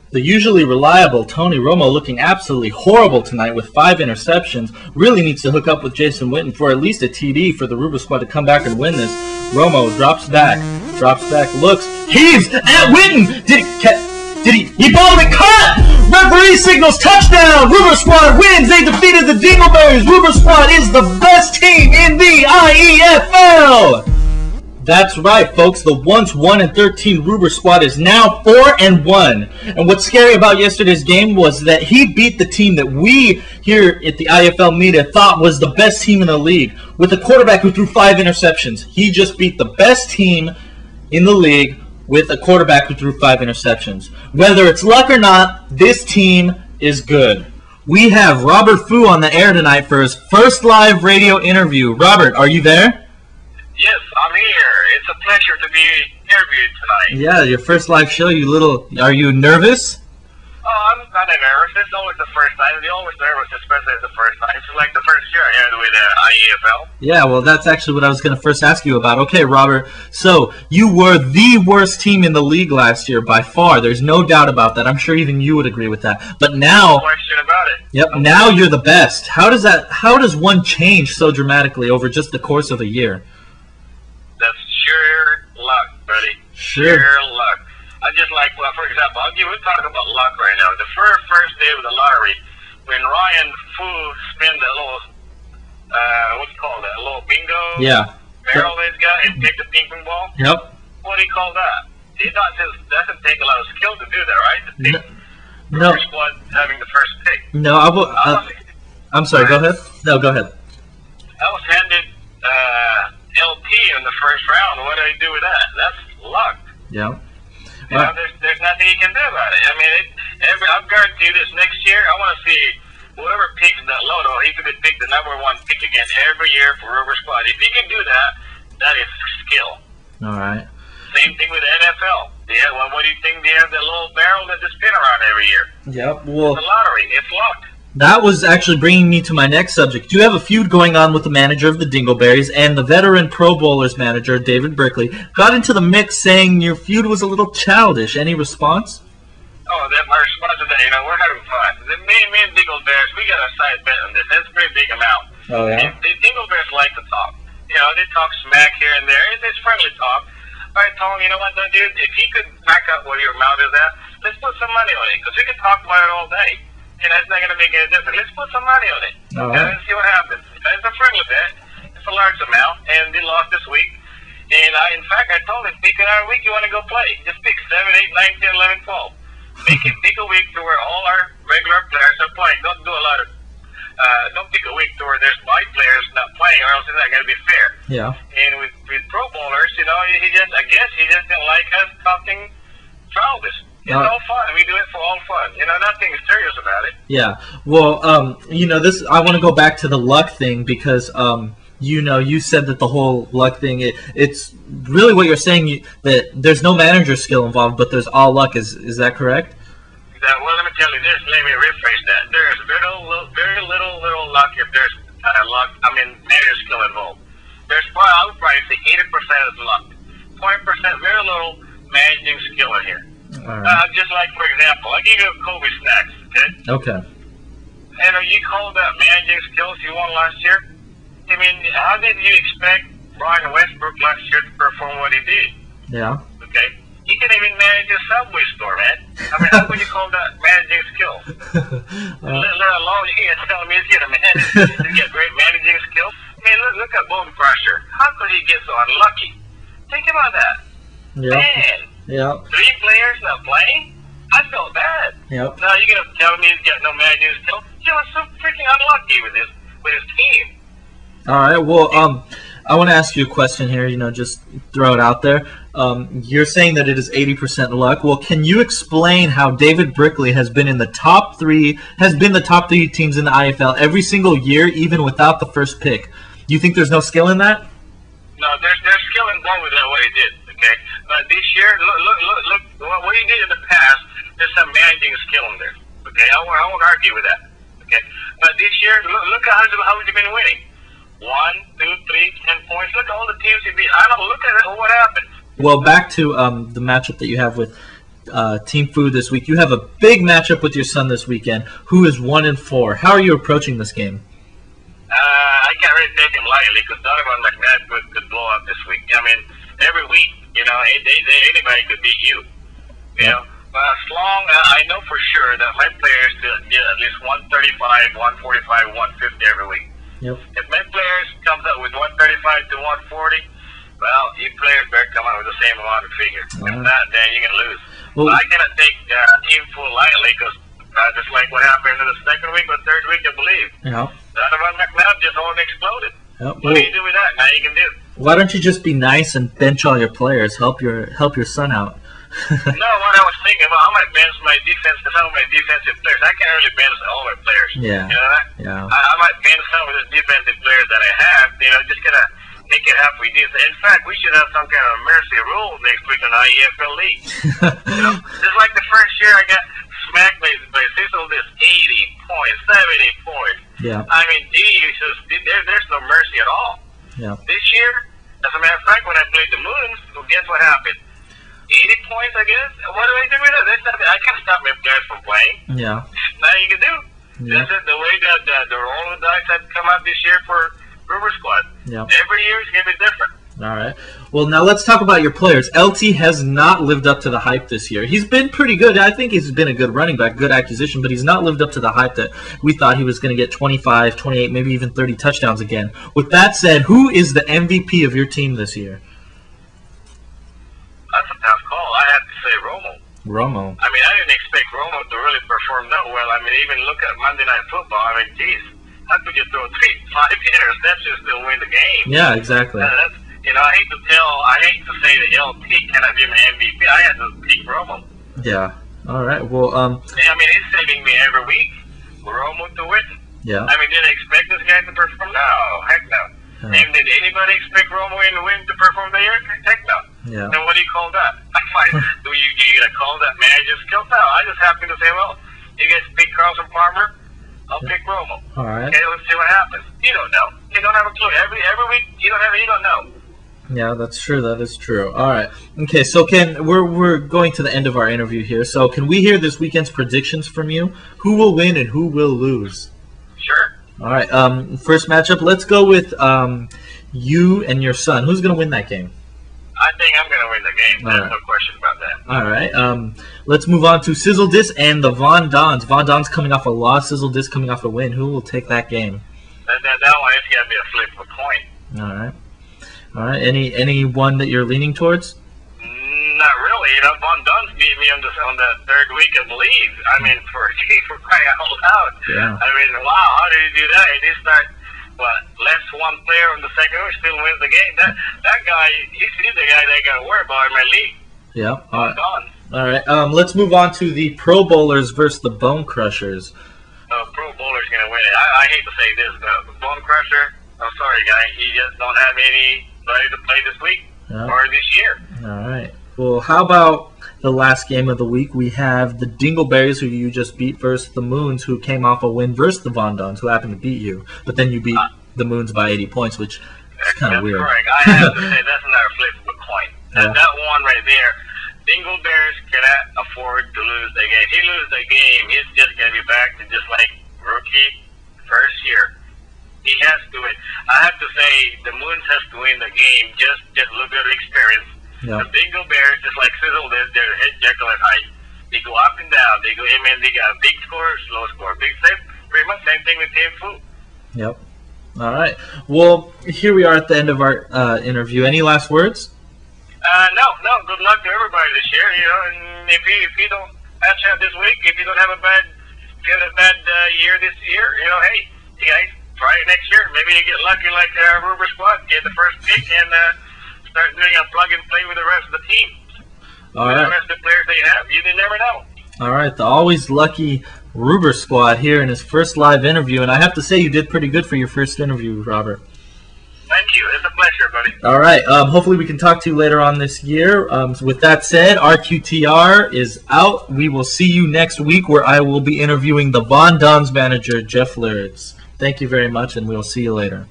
The usually reliable Tony Romo, looking absolutely horrible tonight with 5 interceptions, really needs to hook up with Jason Witten for at least a TD for the Roobersquad to come back and win this. Romo drops back, looks, heaves at Witten! He balled and caught! Referee signals touchdown! Roobersquad wins! They defeated the Dingleberries! Roobersquad is the best team in the IEFL! That's right, folks. The once 1-13 Roobersquad is now 4-1. And what's scary about yesterday's game was that he beat the team that we here at the IFL media thought was the best team in the league with a quarterback who threw 5 interceptions. He just beat the best team in the league with a quarterback who threw 5 interceptions. Whether it's luck or not, this team is good. We have Robert Fuu on the air tonight for his first live radio interview. Robert, are you there? Yes, I'm here. It's a pleasure to be interviewed tonight. Yeah, your first live show. Are you nervous? Oh, I'm kind of nervous. It's always the first time. You're always nervous, especially the first time. It's like the first year I had with the IEFL. Yeah, well, that's actually what I was going to first ask you about. Okay, Robert, so you were the worst team in the league last year by far. There's no doubt about that. I'm sure even you would agree with that. But now, no question about it. Yep, now you're the best. How does one change so dramatically over just the course of a year? That's sheer luck, buddy. Sheer luck. I just like, well, for example, we're talking about luck right now. The first day of the lottery, when Ryan Fuu spin the little, what's it called, that little bingo barrel he's got and pick the ping pong ball? Yep. What do you call that? It doesn't take a lot of skill to do that, right? To pick no. Squad having the first pick. No, I'm sorry, go ahead. No, go ahead. I was handed LP in the first round. What do I do with that? That's luck. Yeah. You know, there's nothing you can do about it. I mean, I'll guarantee you this next year, I want to see whoever picks that lotto, he could pick the #1 pick again every year for Roobersquad. If he can do that, that is skill. All right. Same thing with the NFL. Yeah, well, what do you think? They have the little barrel that they spin around every year. Yep. Well, it's a lottery. It's luck. That was actually bringing me to my next subject. You have a feud going on with the manager of the Dingleberries, and the veteran Pro Bowlers manager, David Brickley, got into the mix saying your feud was a little childish. Any response? Oh, my response to that, we're having fun. Me and Dingleberries, we got a side bet on this. That's a pretty big amount. Oh, yeah? The Dingleberries like to talk. They talk smack here and there. It's friendly talk. I told him, you know what, dude, if he could back up where your mouth is at, let's put some money on it, because we can talk about it all day. It's not going to make any difference. Let's put some money on it. And see what happens. It's a friendly bet. It's a large amount. And they lost this week. And in fact, I told him, pick another week you want to go play. Just pick 7, 8, 9, 10, 11, 12. Pick a week to where all our regular players are playing. Don't do a lot of, don't pick a week to where there's white players not playing, or else it's not going to be fair. Yeah. And with Pro Bowlers, I guess he just didn't like us talking childish. It's all fun. We do it for all fun. Nothing serious about it. Yeah. Well, this. I want to go back to the luck thing because, you said that the whole luck thing. It's really what you're saying. That there's no manager skill involved, but there's all luck. Is that correct? Well, let me tell you this. Let me rephrase that. There's very little luck if there's manager skill involved. I would probably say 80% is luck. 20% very little managing skill in here. Right. Just like, for example, I gave you a Kobe snacks, okay? Okay. And you call that managing skills you won last year? I mean, how did you expect Brian Westbrook last year to perform what he did? Yeah. Okay? He can even manage a Subway store, man. I mean, how would you call that managing skill? Let alone, you can't tell me he's going to manage to get great managing skills. I mean, look at Bone Crusher. How could he get so unlucky? Think about that. Yeah. Man. Yeah. 3 players not playing? I felt bad. Yep. Now you're gonna tell me he's got no managing skill? He was so freaking unlucky with his team. All right. Well, I want to ask you a question here. Just throw it out there. You're saying that it is 80% luck. Well, can you explain how David Brickley has been in the top 3 teams in the IFL every single year, even without the first pick? You think there's no skill in that? No, there's skill involved with that, what he did. Okay, but this year, look, what he did in the past, there's some managing skill in there. Okay, I won't argue with that. Okay, but this year, look at how he's been winning. 1, 2, 3, 10 points. Look at all the teams he beat. I don't look at it. What happened? Well, back to the matchup that you have with Team Food this week. You have a big matchup with your son this weekend, who is 1-4. How are you approaching this game? I can't really take him lightly because Donovan McNabb could blow up this week. I mean, every week, anybody could beat you. You know, but as long I know for sure that my players get at least 135, 145, 150 every week. Yep. If my players comes up with 135 to 140, well, you players better come out with the same amount of figure. If not, then you're gonna lose. Well, I cannot take Team Food lightly because just like what happened in the second week or third week, I believe. Yeah. Donovan McNabb just all exploded. Yep. What do you do with that? Now you can do. Why don't you just be nice and bench all your players? Help your son out. No, what I was thinking about, I might bench my defense to some of my defensive players. I can't really bench all my players. Yeah. You know that? Yeah. I might bench some of the defensive players that I have. Just gonna make it halfway decent. In fact, we should have some kind of mercy rule next week in the IEFL league. Just like the first year, I got smacked by Cecil this 80 points, 70 points. Yeah. I mean, there's no mercy at all. Yeah. This year, as a matter of fact, when I played the Moons, well, guess what happened? 80 points, I guess. What do I do with it? I can't stop my players from playing. Yeah. Nothing you can do. Yeah. This is the way that the roll of the dice had come out this year for Roobersquad. Yeah. Every year is going to be different. All right. Well, now let's talk about your players. LT has not lived up to the hype this year. He's been pretty good. I think he's been a good running back, good acquisition, but he's not lived up to the hype that we thought he was going to get 25, 28, maybe even 30 touchdowns again. With that said, who is the MVP of your team this year? That's a tough call. I have to say Romo. I mean, I didn't expect Romo to really perform that well. I mean, even look at Monday Night Football. I mean, geez, how could you throw 5 interceptions to win the game? Yeah, exactly. I hate to say that LT cannot be my MVP. I had to pick Romo. Yeah. All right. Well, I mean, he's saving me every week. Romo to win. Yeah. I mean, did I expect this guy to perform? No, heck no. And did anybody expect Romo in the win to perform the year? Heck no. Yeah. And what do you call that? Do you call that manager skill? No, I just happen to say, well, you guys pick Carlson Palmer, I'll pick Romo. All right. Okay, let's see what happens. You don't know. You don't have a clue. Every week, you don't know. Yeah, that's true. That is true. All right. Okay, so we're going to the end of our interview here. So can we hear this weekend's predictions from you? Who will win and who will lose? Sure. All right. First matchup. Let's go with you and your son. Who's going to win that game? I think I'm going to win the game. There's no question about that. All right. Let's move on to Sizzle Dis and the Von Dons. Von Dons coming off a loss. Sizzle Dis coming off a win. Who will take that game? That one is going to be a flip of a coin. All right. All right. Any one that you're leaning towards? Not really. Von Duns beat me on the third week, I believe. I mean, for crying out loud. Yeah. I mean, wow, how did he do that? He did start, less one player on the second week, still wins the game. That guy, he's the guy that I got to worry about in my league. Yeah. Von Duns. All right. Let's move on to the Pro Bowlers versus the Bone Crushers. Pro Bowler's going to win it. I hate to say this, but Bone Crusher, I'm sorry, guy. He just don't have anybody to play this week or this year. All right. Well, how about the last game of the week? We have the Dingleberries, who you just beat, versus the Moons, who came off a win versus the Von Dons, who happened to beat you. But then you beat the Moons by 80 points, which is kind of weird. Correct. I have to say that's another flip of a coin. That one right there, Dingleberries cannot afford to lose the game. If he loses the game, he's just going to be back to just like rookie first year. He has to win. I have to say the Moons has to win the game, just get a little bit of experience. Yeah. The Dingleberries, just like Sizzle did, they're head Jekyll and Hyde. They go up and down. They got big score, slow score, big save. Pretty much same thing with Team Food. Yep. All right. Well, here we are at the end of our interview. Any last words? No. Good luck to everybody this year. And if you don't match up this week, if you don't have a bad year this year, hey, you guys try it next year. Maybe you get lucky like Roobersquad, get the first pick and start doing a plug and play with the rest of the team. All right. The rest of the players they have. You never know. All right. The always lucky Roobersquad here in his first live interview, and I have to say you did pretty good for your first interview, Robert. Thank you. It's a pleasure, buddy. All right. Hopefully we can talk to you later on this year. So with that said, RQTR is out. We will see you next week where I will be interviewing the Von Dons manager, Jeff Lurds. Thank you very much, and we'll see you later.